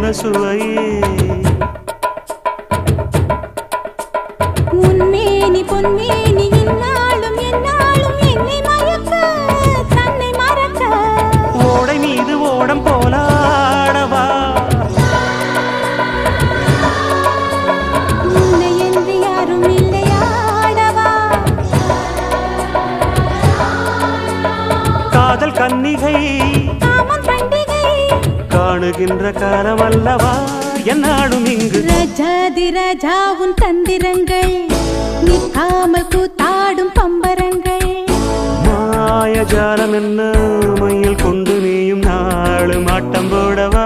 என்ன சுவையே உன்மேனி பொன்மேனி இந்நாளும் எந்நாளும் என்னை மயக்க தன்னை மறக்க ஓடை மீது ஓடம் போலாடவா உன்னை என்று யாரும் இல்லையாடவா காதல் கன்னிகை காமம் பண்டிகை காணுகின்ற காலம் அல்லவா என்னாடும் இங்கு ரஜாதி ராஜாவும் தந்திரங்கள் நிற்காமல் கூத்தாடும் பம்பரங்கள் மாயஜாலம் என்ன மையில் கொண்டு நீயும் நாளும் ஆட்டம் போடவா